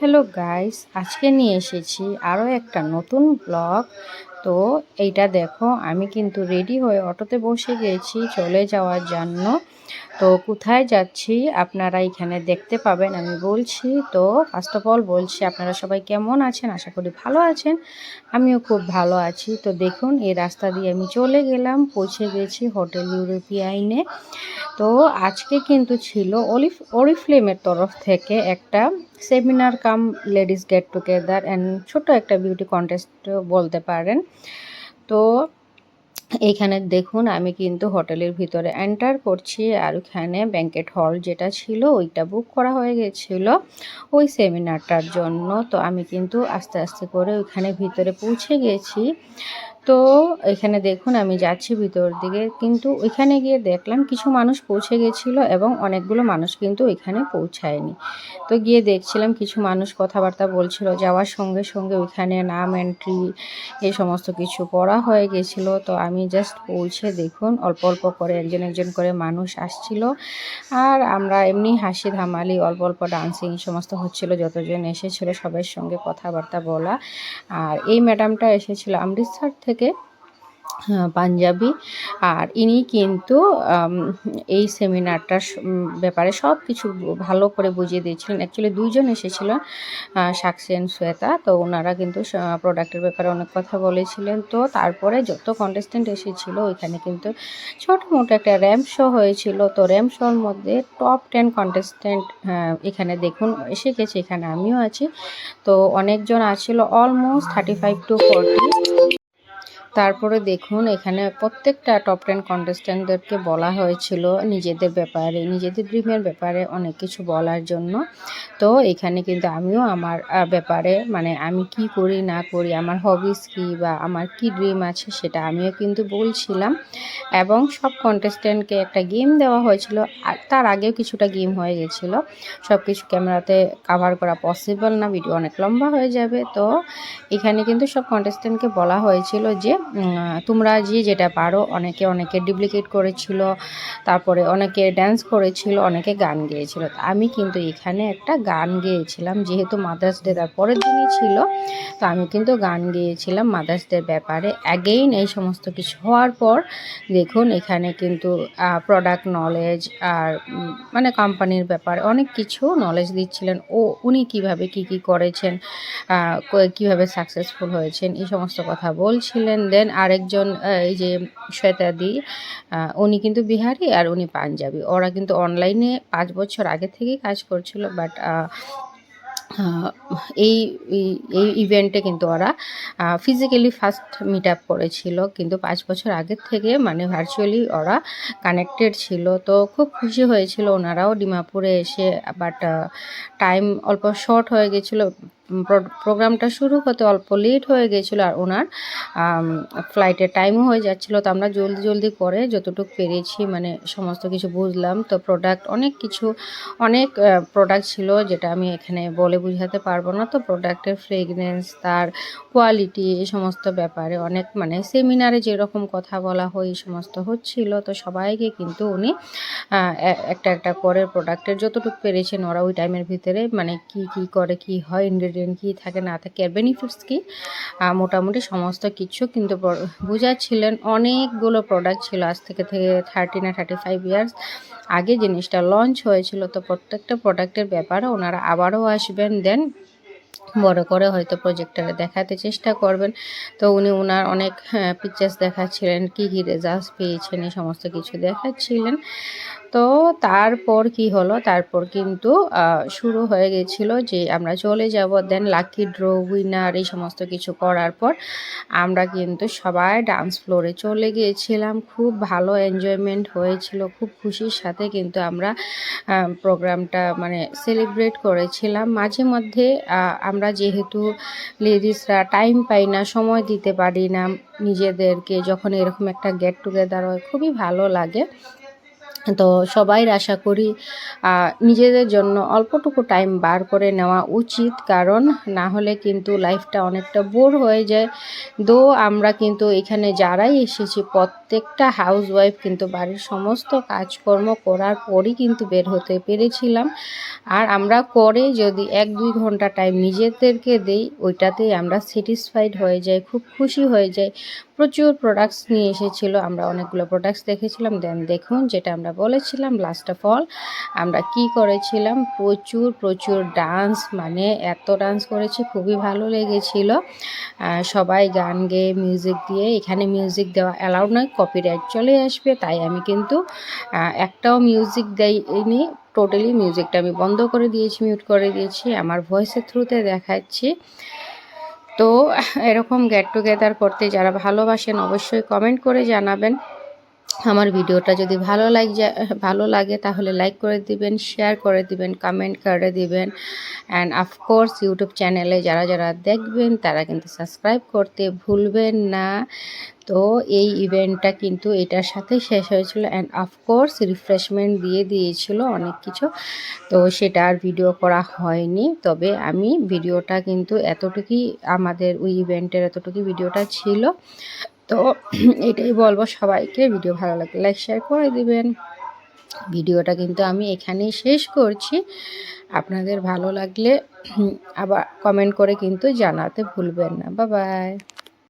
Hello guys, আজকে নিয়ে এসেছি আরও একটা নতুন ব্লগ। তো এইটা দেখো, আমি কিন্তু রেডি হয়ে অটোতে বসে গেছি চলে যাওয়ার জন্য। তো কোথায় যাচ্ছি আপনারা এখানে দেখতে পাবেন, আমি বলছি। তো ফার্স্ট অফ অল বলছি, আপনারা সবাই কেমন আছেন? আশা করি ভালো আছেন। আমিও খুব ভালো আছি। তো দেখুন, এই রাস্তা দিয়ে আমি চলে গেলাম, পৌঁছে গেছি হোটেল ইউরোপিয়াইনে। তো আজকে কিন্তু ছিল অরিফ্লেমের তরফ থেকে একটা seminar cum ladies get together and ছোট একটা বিউটি কন্টেস্ট বলতে পারেন। তো এইখানে দেখুন, আমি কিন্তু হোটেলের ভিতরে এন্টার করছি, আর ওখানে ব্যাংকেট হল যেটা ছিল ওইটা বুক করা হয়ে গেছিল ওই সেমিনারটার জন্য। তো আমি কিন্তু আস্তে আস্তে করে ওইখানে ভিতরে পৌঁছে গেছি। তো এখানে দেখুন, আমি যাচ্ছি ভিতর দিকে, কিন্তু ওইখানে গিয়ে দেখলাম কিছু মানুষ পৌঁছে গেছিল এবং অনেকগুলো মানুষ কিন্তু ওইখানে পৌঁছায়নি। তো গিয়ে দেখছিলাম কিছু মানুষ কথাবার্তা বলছিল, যাওয়ার সঙ্গে সঙ্গে ওইখানে নাম এন্ট্রি এই সমস্ত কিছু করা হয়ে গেছিল। তো আমি জাস্ট পৌঁছে দেখুন, অল্প অল্প করে একজন একজন করে মানুষ আসছিল, আর আমরা এমনি হাসি ধামালি অল্প অল্প ডান্সিং সমস্ত হচ্ছিল। যতজন এসেছিল সবার সঙ্গে কথাবার্তা বলা। আর এই ম্যাডামটা এসেছিল অমৃতসর থেকে, পাঞ্জাবি। আর ইনি কিন্তু এই সেমিনারটার ব্যাপারে সব কিছু ভালো করে বুঝিয়ে দিয়েছিলেন। অ্যাকচুয়ালি দুইজন এসেছিলেন, সাক্ষী অ্যান্ড শ্বেতা। তো ওনারা কিন্তু প্রোডাক্টের ব্যাপারে অনেক কথা বলেছিলেন। তো তারপরে যত কন্টেস্টেন্ট এসেছিল ওইখানে কিন্তু ছোটো মোটো একটা র্যাম্প শো হয়েছিল। তো র্যাম্প শোর মধ্যে টপ 10 কন্টেস্টেন্ট এখানে দেখুন এসে গেছে, এখানে আমিও আছি। তো অনেকজন আছিল, অলমোস্ট 35 to 40। তারপরে দেখুন, এখানে প্রত্যেকটা টপ 10 কন্টেস্ট্যান্টদেরকে বলা হয়েছিল নিজেদের ব্যাপারে, নিজেদের ড্রিমের ব্যাপারে অনেক কিছু বলার জন্য। তো এখানে কিন্তু আমিও আমার ব্যাপারে, মানে আমি কি করি না করি, আমার হবিস কি বা আমার কি ড্রিম আছে সেটা আমিও কিন্তু বলছিলাম। এবং সব কন্টেস্ট্যান্টকে একটা গেম দেওয়া হয়েছিল, আর তার আগেও কিছুটা গেম হয়ে গেছিলো। সব কিছু ক্যামেরাতে কাভার করা পসিবল না, ভিডিও অনেক লম্বা হয়ে যাবে। তো এখানে কিন্তু সব কন্টেস্ট্যান্টকে বলা হয়েছিল যে তোমরা যে যেটা পারো। অনেকে ডুপ্লিকেট করেছিল, তারপরে অনেকে ড্যান্স করেছিল, অনেকে গান গেয়েছিল। আমি কিন্তু এখানে একটা গান গেয়েছিলাম, যেহেতু মাদার্স ডে তার পরের দিনই ছিল। তো আমি কিন্তু গান গেয়েছিলাম মাদার্স ডের ব্যাপারে। অ্যাগেইন এই সমস্ত কিছু হওয়ার পর দেখুন, এখানে কিন্তু প্রোডাক্ট নলেজ আর মানে কোম্পানির ব্যাপারে অনেক কিছু নলেজ দিচ্ছিলেন। উনি কিভাবে কি করেছেন, কিভাবে সাকসেসফুল হয়েছেন, এই সমস্ত কথা বলছিলেন। দেন আরেকজন, এই যে শ্বেতাদি, উনি কিন্তু বিহারি আর উনি পাঞ্জাবি। ওরা কিন্তু অনলাইনে 5 বছর আগে থেকেই কাজ করছিল, বাট এই এই ইভেন্টে কিন্তু ওরা ফিজিক্যালি ফার্স্ট মিট আপ করেছিল, কিন্তু 5 বছর আগের থেকে মানে ভার্চুয়ালি ওরা কানেক্টেড ছিল। তো খুব খুশি হয়েছিল ওনারাও ডিমাপুরে এসে, বাট টাইম অল্প শর্ট হয়ে গেছিলো। প্রোগ্রামটা শুরু হতে অল্প লেট হয়ে গেছিলো, আর ওনার ফ্লাইটের টাইমও হয়ে যাচ্ছিলো। তো আমরা জলদি জলদি করে যতটুকু পেরেছি মানে সমস্ত কিছু বুঝলাম। তো অনেক প্রোডাক্ট ছিল, যেটা আমি এখানে বলে বুঝাতে পারবো না। তো প্রোডাক্টের ফ্রেগনেন্স, তার কোয়ালিটি, এই সমস্ত ব্যাপারে অনেক মানে সেমিনারে যেরকম কথা বলা হয় এই সমস্ত হচ্ছিল। তো সবাইকে কিন্তু উনি একটা একটা করে প্রোডাক্টের যতটুকু পেরেছেন ওরা ওই টাইমের ভিতরে, মানে কি করে, কি হয়, ইনগ্রেডিয়েন্ট কী থাকে না থাকে, আর বেনিফিটস কী, মোটামুটি সমস্ত কিছু কিন্তু বুঝাচ্ছিলেন। অনেকগুলো প্রোডাক্ট ছিল, আজ থেকে 30 না 35 ইয়ার্স আগে জিনিসটা লঞ্চ হয়েছিল। তো প্রত্যেকটা প্রোডাক্টের ব্যাপারে ওনারা আবারও আসবেন, দেন বড় করে হয়তো প্রজেক্টরে দেখাতে চেষ্টা করবেন। তো উনি ওনার অনেক পিকচার্স দেখাচ্ছিলেন, কী রেজাল্টস পেয়েছেন, এই সমস্ত কিছু দেখাচ্ছিলেন। তো তারপর কি হলো, তারপর কিন্তু শুরু হয়ে গেছিলো যে আমরা চলে যাব। দেন লাকি ড্র, উইনার, এই সমস্ত কিছু করার পর আমরা কিন্তু সবাই ডান্স ফ্লোরে চলে গিয়েছিলাম। খুব ভালো এনজয়মেন্ট হয়েছিল, খুব খুশির সাথে কিন্তু আমরা প্রোগ্রামটা মানে সেলিব্রেট করেছিলাম। মাঝে মধ্যে আমরা যেহেতু লেডিসরা টাইম পাই না, সময় দিতে পারি না নিজেদেরকে, যখন এরকম একটা গেট টুগেদার হয় খুবই ভালো লাগে। তো সবাই আশা করি নিজেদের জন্য অল্পটুকু টাইম বার করে নেওয়া উচিত, কারণ না হলে কিন্তু লাইফটা অনেকটা বোর হয়ে যায়। আমরা কিন্তু এখানে যারাই এসেছি প্রত্যেকটা হাউসওয়াইফ কিন্তু বাড়ির সমস্ত কাজকর্ম করার পরই কিন্তু বের হতে পেরেছিলাম। আর আমরা করে যদি 1-2 ঘন্টা টাইম নিজেদেরকে দেই, ওইটাতেই আমরা স্যাটিসফাইড হয়ে যাই, খুব খুশি হয়ে যাই। প্রচুর প্রোডাক্টস নিয়ে এসেছিলো, আমরা অনেকগুলো প্রোডাক্টস দেখেছিলাম। দেন দেখুন, যেটা আমরা বলেছিলাম লাস্ট অফ অল আমরা কি করেছিলাম, প্রচুর ডান্স, মানে এত ডান্স করেছি, খুবই ভালো লেগেছিল। সবাই গান গেয়ে মিউজিক দিয়ে, এখানে মিউজিক দেওয়া অ্যালাউড নয়, কপিরাইট চলে আসবে, তাই আমি কিন্তু একটাও মিউজিক দেইনি। টোটালি মিউজিকটা আমি বন্ধ করে দিয়েছি, মিউট করে দিয়েছি, আমার ভয়েসের থ্রুতে দেখাচ্ছি। তো এরকম গেট টুগেদার করতে যারা ভালোবাসেন অবশ্যই কমেন্ট করে জানাবেন। আমার ভিডিওটা যদি ভালো লাগে তাহলে লাইক করে দিবেন, শেয়ার করে দিবেন, কমেন্ট করে দিবেন। অ্যান্ড অফকোর্স ইউটিউব চ্যানেলে যারা দেখবেন তারা কিন্তু সাবস্ক্রাইব করতে ভুলবেন না। তো এই ইভেন্টটা কিন্তু এটার সাথে শেষ হয়েছিল। অ্যান্ড অফকোর্স রিফ্রেশমেন্ট দিয়েছিল অনেক কিছু, তো সেটা আর ভিডিও করা হয়নি। তবে আমি ভিডিওটা কিন্তু এতটুকুই, আমাদের ওই ইভেন্টের এতটুকুই ভিডিওটা ছিল। তো এটাই বলবো সবাইকে, ভিডিও ভালো লাগলে লাইক শেয়ার করে দিবেন। ভিডিওটা কিন্তু আমি এখানেই শেষ করছি। আপনাদের ভালো লাগলে আবার কমেন্ট করে কিন্তু জানাতে ভুলবেন না। Bye bye.